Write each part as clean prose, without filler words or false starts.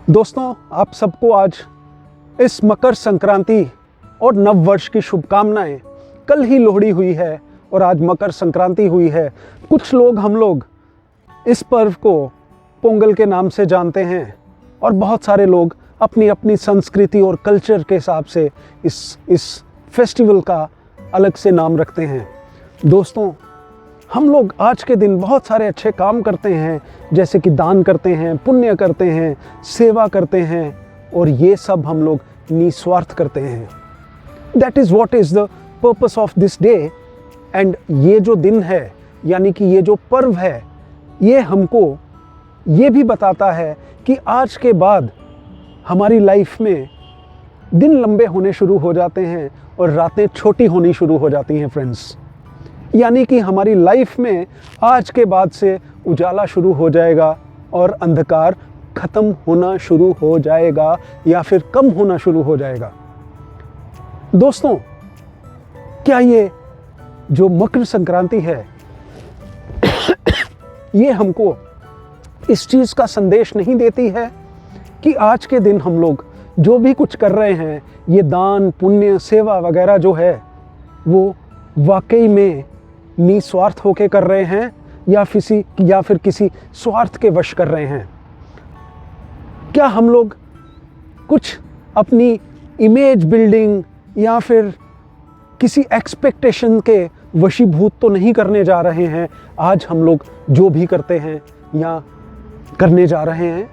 दोस्तों, आप सबको आज इस मकर संक्रांति और नव वर्ष की शुभकामनाएं। कल ही लोहड़ी हुई है और आज मकर संक्रांति हुई है। कुछ लोग हम लोग इस पर्व को पोंगल के नाम से जानते हैं और बहुत सारे लोग अपनी अपनी संस्कृति और कल्चर के हिसाब से इस फेस्टिवल का अलग से नाम रखते हैं। दोस्तों, हम लोग आज के दिन बहुत सारे अच्छे काम करते हैं, जैसे कि दान करते हैं, पुण्य करते हैं, सेवा करते हैं, और ये सब हम लोग निस्वार्थ करते हैं। That is what is the purpose of this day. And ये जो दिन है, यानी कि ये जो पर्व है, ये हमको ये भी बताता है कि आज के बाद हमारी लाइफ में दिन लंबे होने शुरू हो जाते हैं और रातें छोटी होनी शुरू हो जाती हैं फ्रेंड्स। यानी कि हमारी लाइफ में आज के बाद से उजाला शुरू हो जाएगा और अंधकार ख़त्म होना शुरू हो जाएगा या फिर कम होना शुरू हो जाएगा। दोस्तों, क्या ये जो मकर संक्रांति है ये हमको इस चीज़ का संदेश नहीं देती है कि आज के दिन हम लोग जो भी कुछ कर रहे हैं, ये दान पुण्य सेवा वगैरह जो है, वो वाकई में निस्वार्थ होके कर रहे हैं या फिर किसी स्वार्थ के वश कर रहे हैं? क्या हम लोग कुछ अपनी इमेज बिल्डिंग या फिर किसी एक्सपेक्टेशन के वशीभूत तो नहीं करने जा रहे हैं? आज हम लोग जो भी करते हैं या करने जा रहे हैं,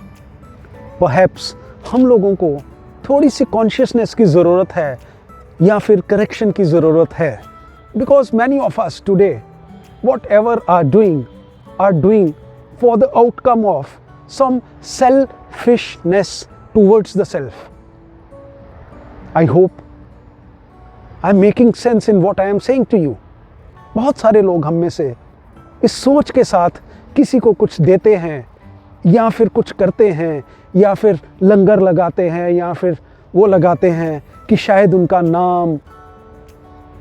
परहैप्स हम लोगों को थोड़ी सी कॉन्शियसनेस की ज़रूरत है या फिर करेक्शन की ज़रूरत है। Because many of us today, whatever are doing for the outcome of some selfishness towards the self. I hope I'm making sense in what I am saying to you. बहुत सारे लोग हम में से इस सोच के साथ किसी को कुछ देते हैं या फिर कुछ करते हैं या फिर लंगर लगाते हैं या फिर वो लगाते हैं कि शायद उनका नाम,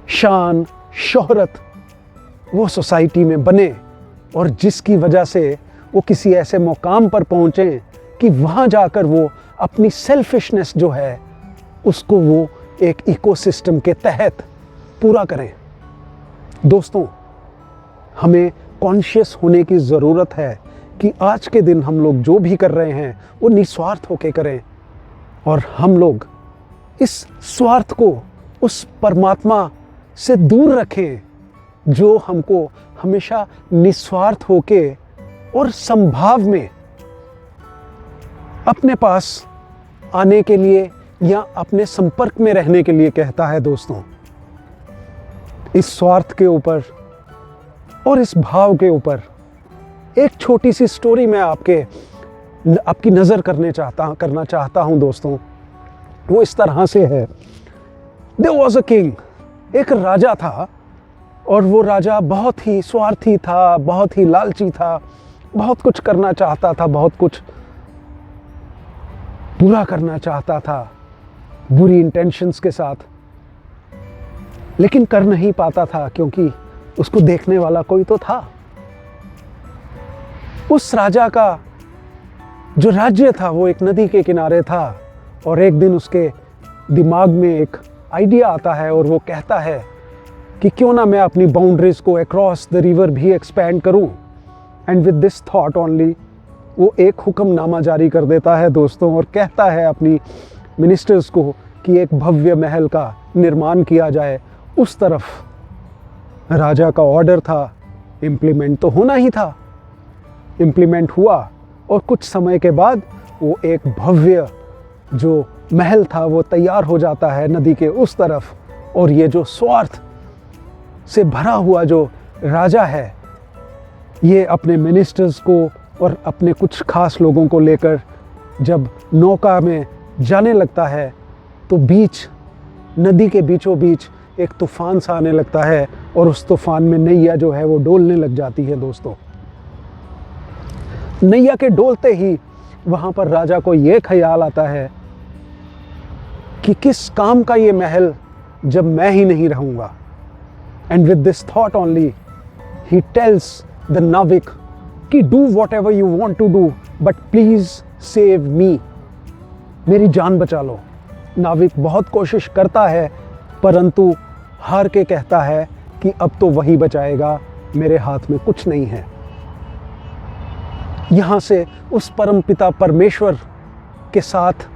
शान, शोहरत वो सोसाइटी में बने और जिसकी वजह से वो किसी ऐसे मुकाम पर पहुँचें कि वहाँ जाकर वो अपनी सेल्फिशनेस जो है उसको वो एक इकोसिस्टम के तहत पूरा करें। दोस्तों, हमें कॉन्शियस होने की ज़रूरत है कि आज के दिन हम लोग जो भी कर रहे हैं वो निस्वार्थ होके करें और हम लोग इस स्वार्थ को उस परमात्मा से दूर रखें जो हमको हमेशा निस्वार्थ होके और संभाव में अपने पास आने के लिए या अपने संपर्क में रहने के लिए कहता है। दोस्तों, इस स्वार्थ के ऊपर और इस भाव के ऊपर एक छोटी सी स्टोरी मैं आपकी नज़र करना चाहता हूँ। दोस्तों, वो इस तरह से है। There was a king, एक राजा था और वो राजा बहुत ही स्वार्थी था, बहुत ही लालची था, बहुत कुछ करना चाहता था, बहुत कुछ बुरा करना चाहता था, बुरी इंटेंशंस के साथ, लेकिन कर नहीं पाता था क्योंकि उसको देखने वाला कोई तो था। उस राजा का जो राज्य था वो एक नदी के किनारे था और एक दिन उसके दिमाग में एक आइडिया आता है और वो कहता है कि क्यों ना मैं अपनी बाउंड्रीज को अक्रॉस द रिवर भी एक्सपैंड करूं। And with this thought only वो एक हुक्मनामा जारी कर देता है दोस्तों, और कहता है अपनी मिनिस्टर्स को कि एक भव्य महल का निर्माण किया जाए। उस तरफ राजा का ऑर्डर था, इम्प्लीमेंट तो होना ही था। इम्प्लीमेंट हुआ और कुछ समय के बाद वो एक भव्य जो महल था वो तैयार हो जाता है नदी के उस तरफ। और ये जो स्वार्थ से भरा हुआ जो राजा है, ये अपने मिनिस्टर्स को और अपने कुछ खास लोगों को लेकर जब नौका में जाने लगता है तो नदी के बीचों बीच एक तूफान सा आने लगता है और उस तूफान में नैया जो है वो डोलने लग जाती है। दोस्तों, नैया के डोलते ही वहाँ पर राजा को ये ख्याल आता है कि किस काम का ये महल जब मैं ही नहीं रहूँगा। And with this thought only ही टेल्स द नाविक कि do whatever you want to do but please save me. मेरी जान बचा लो। नाविक बहुत कोशिश करता है, परंतु हार के कहता है कि अब तो वही बचाएगा, मेरे हाथ में कुछ नहीं है। यहाँ से उस परमपिता परमेश्वर के साथ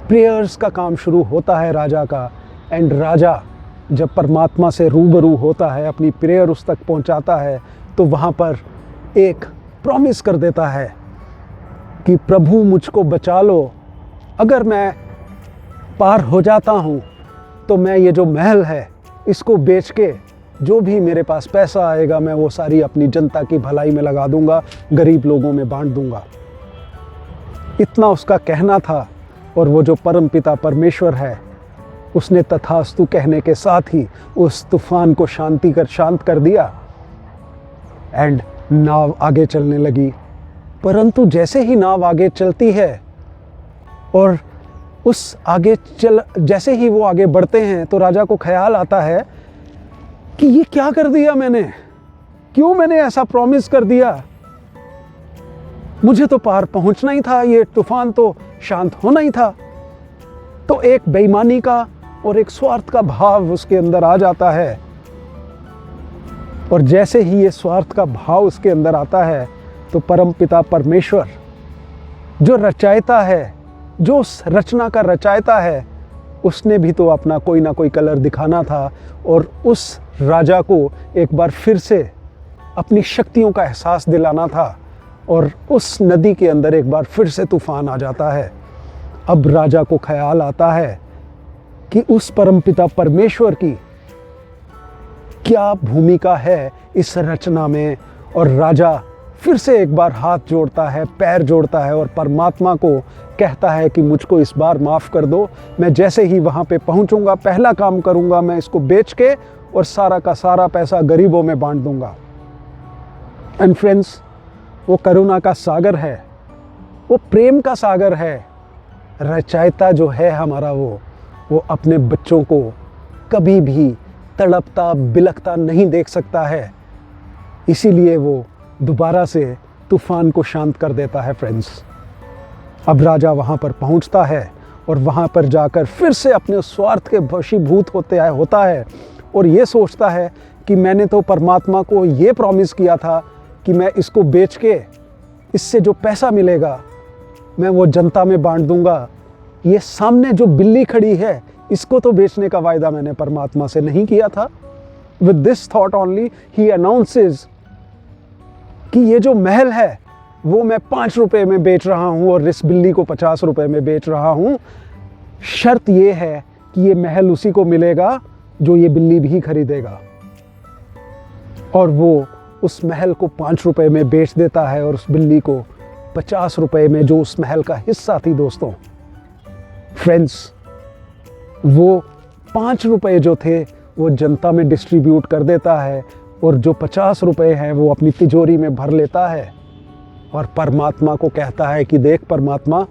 प्रेयर्स का काम शुरू होता है राजा का। एंड राजा जब परमात्मा से रूबरू होता है, अपनी प्रेयर उस तक पहुँचाता है, तो वहाँ पर एक प्रॉमिस कर देता है कि प्रभु मुझको बचा लो, अगर मैं पार हो जाता हूँ तो मैं ये जो महल है इसको बेच के जो भी मेरे पास पैसा आएगा मैं वो सारी अपनी जनता की भलाई में लगा दूंगा, गरीब लोगों में बांट दूंगा। इतना उसका कहना था। और वो जो परमपिता परमेश्वर है, उसने तथास्तु कहने के साथ ही उस तूफान को शांत कर दिया एंड नाव आगे चलने लगी। परंतु जैसे ही नाव आगे चलती है और जैसे ही वो आगे बढ़ते हैं, तो राजा को ख्याल आता है कि ये क्या कर दिया मैंने, क्यों मैंने ऐसा प्रॉमिस कर दिया, मुझे तो पार पहुंचना ही था, ये तूफान तो शांत होना ही था। तो एक बेईमानी का और एक स्वार्थ का भाव उसके अंदर आ जाता है। और जैसे ही ये स्वार्थ का भाव उसके अंदर आता है, तो परमपिता परमेश्वर जो रचयिता है, जो उस रचना का रचयिता है, उसने भी तो अपना कोई ना कोई कलर दिखाना था और उस राजा को एक बार फिर से अपनी शक्तियों का एहसास दिलाना था। और उस नदी के अंदर एक बार फिर से तूफान आ जाता है। अब राजा को ख्याल आता है कि उस परमपिता परमेश्वर की क्या भूमिका है इस रचना में। और राजा फिर से एक बार हाथ जोड़ता है, पैर जोड़ता है और परमात्मा को कहता है कि मुझको इस बार माफ़ कर दो, मैं जैसे ही वहाँ पे पहुँचूँगा पहला काम करूँगा, मैं इसको बेच के और सारा का सारा पैसा गरीबों में बांट दूँगा। एंड फ्रेंड्स, वो करुणा का सागर है, वो प्रेम का सागर है। रचयिता जो है हमारा, वो अपने बच्चों को कभी भी तड़पता बिलखता नहीं देख सकता है। इसीलिए वो दोबारा से तूफान को शांत कर देता है। फ्रेंड्स, अब राजा वहाँ पर पहुँचता है और वहाँ पर जाकर फिर से अपने स्वार्थ के वशीभूत होता है और ये सोचता है कि मैंने तो परमात्मा को ये प्रॉमिस किया था कि मैं इसको बेच के इससे जो पैसा मिलेगा मैं वो जनता में बांट दूंगा। ये सामने जो बिल्ली खड़ी है, इसको तो बेचने का वायदा मैंने परमात्मा से नहीं किया था। With this thought only he announces कि ये जो महल है वो मैं 5 रुपए में बेच रहा हूँ और इस बिल्ली को 50 रुपए में बेच रहा हूँ। शर्त ये है कि ये महल उसी को मिलेगा जो ये बिल्ली भी खरीदेगा। और वो उस महल को 5 रुपए में बेच देता है और उस बिल्ली को 50 रुपए में, जो उस महल का हिस्सा थी। दोस्तों, फ्रेंड्स, वो 5 रुपए जो थे वो जनता में डिस्ट्रीब्यूट कर देता है और जो 50 रुपए हैं वो अपनी तिजोरी में भर लेता है और परमात्मा को कहता है कि देख परमात्मा,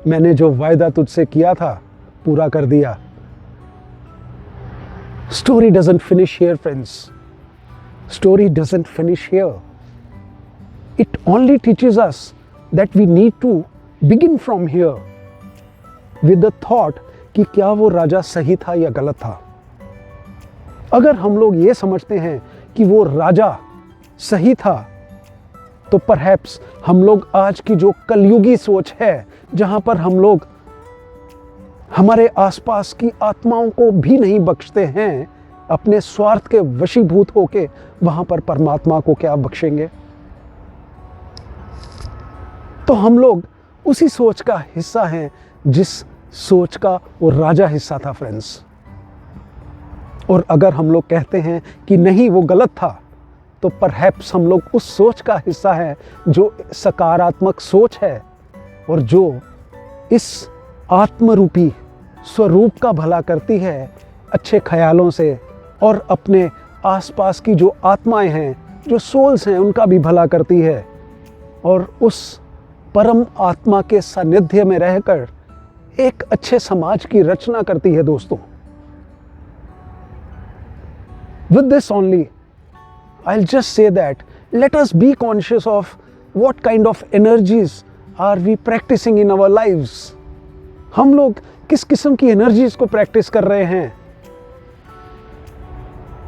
मैंने जो वायदा तुझसे किया था पूरा कर दिया। Story doesn't finish here friends, story doesn't finish here. It only teaches us that we need to begin from here with the thought कि क्या वो राजा सही था या गलत था। अगर हम लोग ये समझते हैं कि वो राजा सही था, तो परहैप्स हम लोग आज की जो कलयुगी सोच है, जहां पर हम लोग हमारे आसपास की आत्माओं को भी नहीं बख्शते हैं, अपने स्वार्थ के वशीभूत होके वहां पर परमात्मा को क्या बख्शेंगे। तो हम लोग उसी सोच का हिस्सा हैं जिस सोच का वो राजा हिस्सा था। फ्रेंड्स, और अगर हम लोग कहते हैं कि नहीं वो गलत था, तो परहैप्स हम लोग उस सोच का हिस्सा है जो सकारात्मक सोच है और जो इस आत्मरूपी स्वरूप का भला करती है, अच्छे ख्यालों से, और अपने आसपास की जो आत्माएं हैं, जो सोल्स हैं, उनका भी भला करती है और उस परम आत्मा के सानिध्य में रहकर एक अच्छे समाज की रचना करती है। दोस्तों, with this only I'll just say that let us be conscious of what kind of energies are we practicing in our lives. हम लोग किस किस्म की एनर्जीज को प्रैक्टिस कर रहे हैं।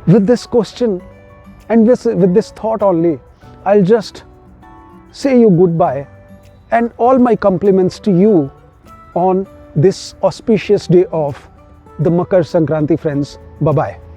With this question and with this thought only I will just say you goodbye and all my compliments to you on this auspicious day of the Makar Sankranti, friends. Bye bye.